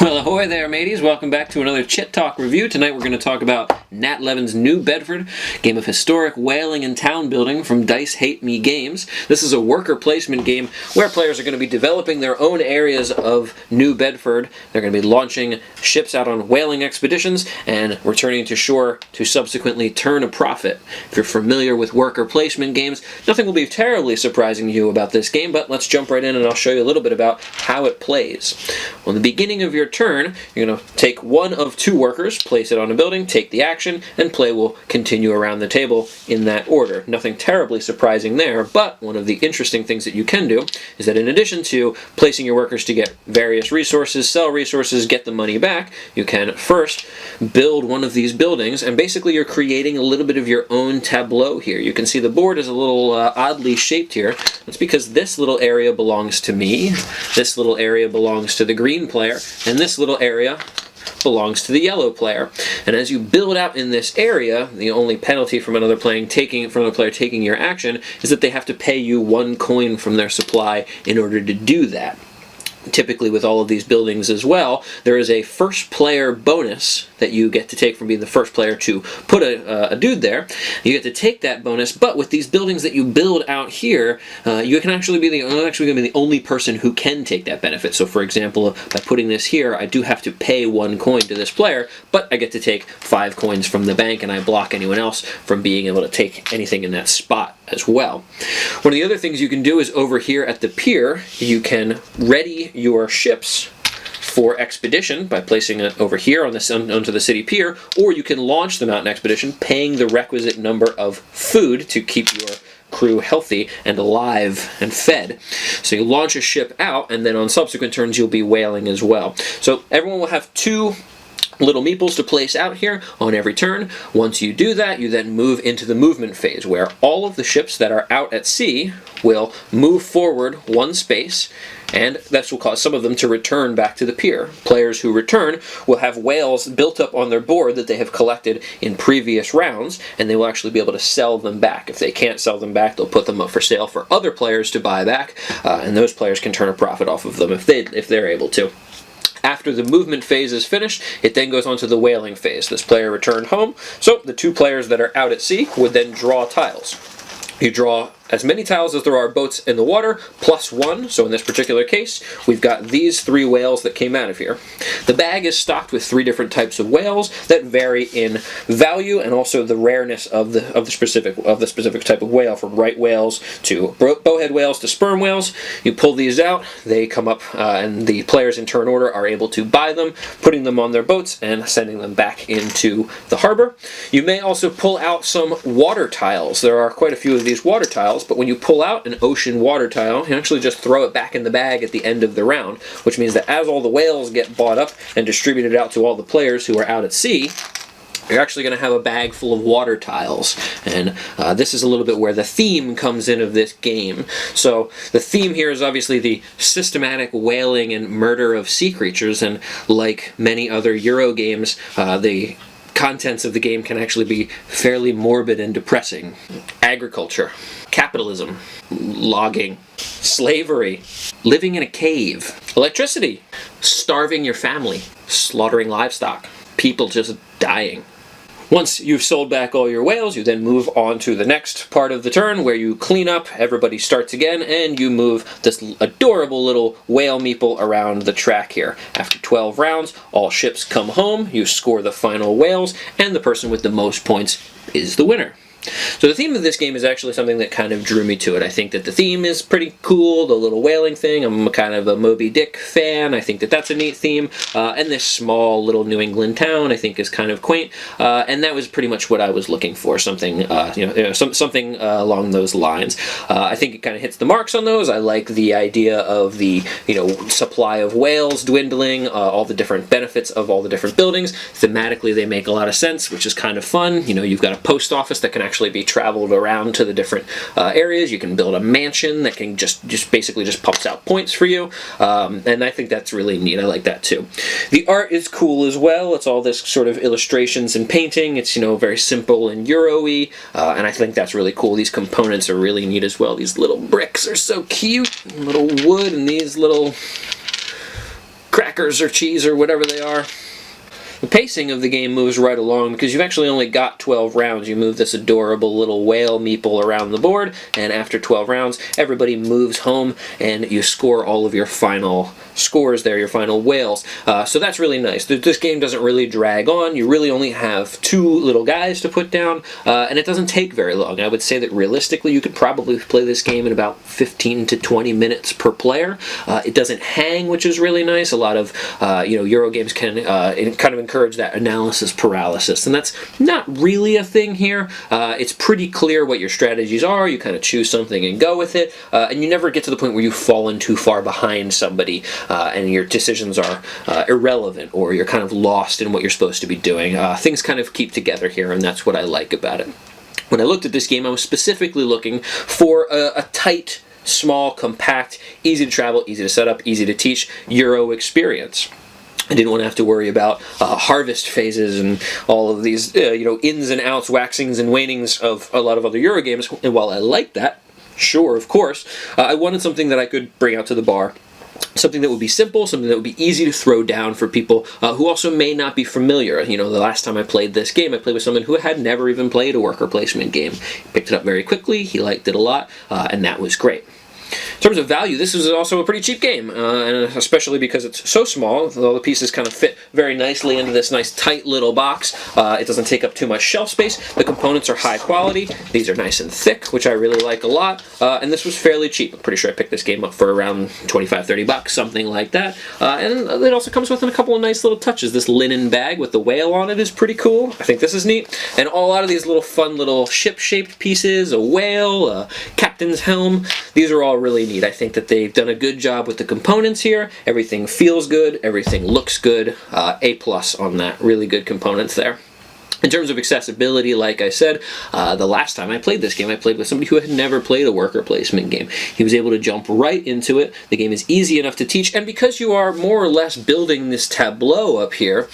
Well, ahoy there, mateys. Welcome back to another Chit Talk review. Tonight we're going to talk about Nat Levin's New Bedford, game of historic whaling and town building from Dice Hate Me Games. This is a worker placement game where players are going to be developing their own areas of New Bedford. They're going to be launching ships out on whaling expeditions and returning to shore to subsequently turn a profit. If you're familiar with worker placement games, nothing will be terribly surprising to you about this game, but let's jump right in and I'll show you a little bit about how it plays. Well, in the beginning of your turn, you're going to take one of two workers, place it on a building, take the action, and play will continue around the table in that order. Nothing terribly surprising there, but one of the interesting things that you can do is that in addition to placing your workers to get various resources, sell resources, get the money back, you can first build one of these buildings, and basically you're creating a little bit of your own tableau here. You can see the board is a little oddly shaped here. That's because this little area belongs to me, this little area belongs to the green player, and this little area belongs to the yellow player. And as you build out in this area, the only penalty from another player taking your action is that they have to pay you 1 coin from their supply in order to do that. Typically with all of these buildings as well, there is a first player bonus that you get to take from being the first player to put a dude there. You get to take that bonus, but with these buildings that you build out here, you can actually be the only person who can take that benefit. So for example, by putting this here, I do have to pay 1 coin to this player, but I get to take 5 coins from the bank and I block anyone else from being able to take anything in that spot as well. One of the other things you can do is over here at the pier, you can ready your ships for expedition by placing it over here on onto the city pier, or you can launch them out in expedition, paying the requisite number of food to keep your crew healthy and alive and fed. So you launch a ship out, and then on subsequent turns you'll be whaling as well. So everyone will have 2 little meeples to place out here on every turn. Once you do that, you then move into the movement phase, where all of the ships that are out at sea will move forward 1 space, and this will cause some of them to return back to the pier. Players who return will have whales built up on their board that they have collected in previous rounds, and they will actually be able to sell them back. If they can't sell them back, they'll put them up for sale for other players to buy back, and those players can turn a profit off of them if they're able to. After the movement phase is finished, it then goes on to the whaling phase. This player returned home, so the 2 players that are out at sea would then draw tiles. You draw as many tiles as there are boats in the water, plus 1. So in this particular case, we've got these 3 whales that came out of here. The bag is stocked with 3 different types of whales that vary in value and also the rareness of the specific type of whale, from right whales to bowhead whales to sperm whales. You pull these out, they come up, and the players in turn order are able to buy them, putting them on their boats and sending them back into the harbor. You may also pull out some water tiles. There are quite a few of these water tiles, but when you pull out an ocean water tile, you actually just throw it back in the bag at the end of the round, which means that as all the whales get bought up and distributed out to all the players who are out at sea, you're actually going to have a bag full of water tiles. And this is a little bit where the theme comes in of this game. So the theme here is obviously the systematic whaling and murder of sea creatures, and like many other Euro games, the contents of the game can actually be fairly morbid and depressing. Agriculture, capitalism, logging, slavery, living in a cave, electricity, starving your family, slaughtering livestock, people just dying. Once you've sold back all your whales, you then move on to the next part of the turn where you clean up, everybody starts again, and you move this adorable little whale meeple around the track here. After 12 rounds, all ships come home, you score the final whales, and the person with the most points is the winner. So the theme of this game is actually something that kind of drew me to it. I think that the theme is pretty cool, the little whaling thing. I'm kind of a Moby Dick fan. I think that that's a neat theme. And this small little New England town I think is kind of quaint. And that was pretty much what I was looking for, something something along those lines. I think it kind of hits the marks on those. I like the idea of the supply of whales dwindling, all the different benefits of all the different buildings. Thematically they make a lot of sense, which is kind of fun. You've got a post office that can actually be traveled around to the different areas. You can build a mansion that can just basically pumps out points for you, and I think that's really neat. I like that too. The art is cool as well. It's all this sort of illustrations and painting. It's very simple and Euro-y, and I think that's really cool. These components are really neat as well. These little bricks are so cute, little wood, and these little crackers or cheese or whatever they are. The pacing of the game moves right along because you've actually only got 12 rounds. You move this adorable little whale meeple around the board, and after 12 rounds, everybody moves home, and you score all of your final scores there, your final whales. So that's really nice. This game doesn't really drag on. You really only have 2 little guys to put down, and it doesn't take very long. I would say that realistically, you could probably play this game in about 15 to 20 minutes per player. It doesn't hang, which is really nice. A lot of Euro games can kind of encourage that analysis paralysis, and that's not really a thing here. It's pretty clear what your strategies are. You kind of choose something and go with it, and you never get to the point where you've fallen too far behind somebody and your decisions are irrelevant, or you're kind of lost in what you're supposed to be doing. Things kind of keep together here, and that's what I like about it. When I looked at this game, I was specifically looking for a tight, small, compact, easy to travel, easy to set up, easy to teach Euro experience. I didn't want to have to worry about harvest phases and all of these ins and outs, waxings and wanings of a lot of other Euro games. And while I like that, sure, of course, I wanted something that I could bring out to the bar. Something that would be simple, something that would be easy to throw down for people who also may not be familiar. The last time I played this game, I played with someone who had never even played a worker placement game. He picked it up very quickly, he liked it a lot, and that was great. In terms of value, this is also a pretty cheap game, and especially because it's so small. All the pieces kind of fit very nicely into this nice tight little box. It doesn't take up too much shelf space. The components are high quality. These are nice and thick, which I really like a lot, and this was fairly cheap. I'm pretty sure I picked this game up for around $25-30, something like that. And it also comes with a couple of nice little touches. This linen bag with the whale on it is pretty cool. I think this is neat. And a lot of these little fun little ship-shaped pieces, a whale, a captain's helm, these are all really neat. I think that they've done a good job with the components here. Everything feels good, everything looks good. A+ on that. Really good components there. In terms of accessibility, like I said, the last time I played this game, I played with somebody who had never played a worker placement game. He was able to jump right into it. The game is easy enough to teach, and because you are more or less building this tableau up here,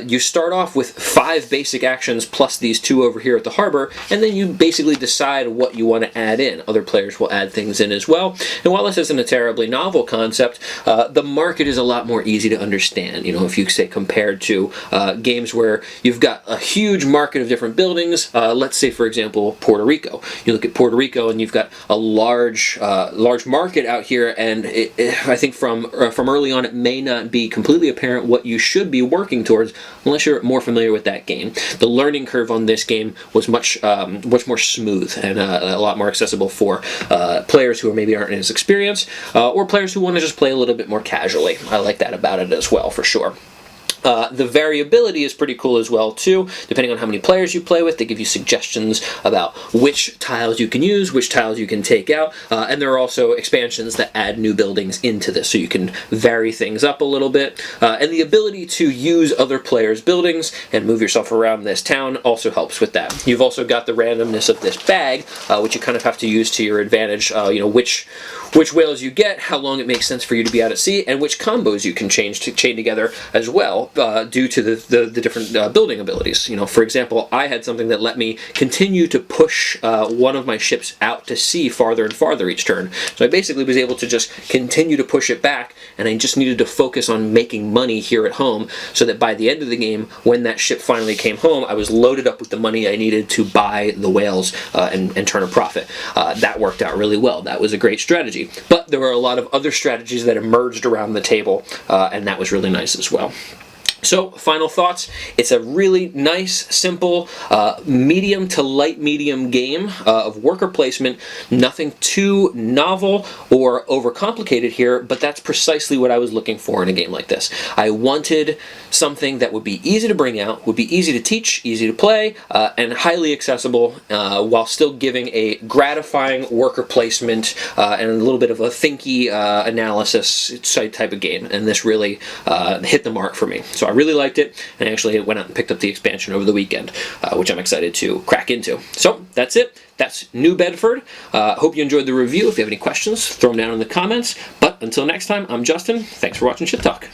you start off with 5 basic actions plus these 2 over here at the harbor, and then you basically decide what you want to add in. Other players will add things in as well, and while this isn't a terribly novel concept, the market is a lot more easy to understand. If you say compared to games where you've got a huge market of different buildings. Let's say, for example, Puerto Rico. You look at Puerto Rico, and you've got a large market out here, and I think from early on, it may not be completely apparent what you should be working towards unless you're more familiar with that game. The learning curve on this game was much more smooth and a lot more accessible for players who maybe aren't as experienced, or players who want to just play a little bit more casually. I like that about it as well, for sure. The variability is pretty cool as well, too. Depending on how many players you play with, they give you suggestions about which tiles you can use, which tiles you can take out, and there are also expansions that add new buildings into this, so you can vary things up a little bit. And the ability to use other players' buildings and move yourself around this town also helps with that. You've also got the randomness of this bag, which you kind of have to use to your advantage. Which whales you get, how long it makes sense for you to be out at sea, and which combos you can chain together as well, due to the different building abilities. For example, I had something that let me continue to push one of my ships out to sea farther and farther each turn. So I basically was able to just continue to push it back, and I just needed to focus on making money here at home, so that by the end of the game, when that ship finally came home, I was loaded up with the money I needed to buy the whales and turn a profit. That worked out really well. That was a great strategy. But there were a lot of other strategies that emerged around the table, and that was really nice as well. So, final thoughts. It's a really nice, simple, medium to light medium game of worker placement. Nothing too novel or overcomplicated here, but that's precisely what I was looking for in a game like this. I wanted something that would be easy to bring out, would be easy to teach, easy to play, and highly accessible, while still giving a gratifying worker placement and a little bit of a thinky analysis type of game. And this really hit the mark for me. So I really liked it, and I actually went out and picked up the expansion over the weekend, which I'm excited to crack into. So that's it. That's New Bedford. Hope you enjoyed the review. If you have any questions, throw them down in the comments. But until next time, I'm Justin. Thanks for watching Chit Talk.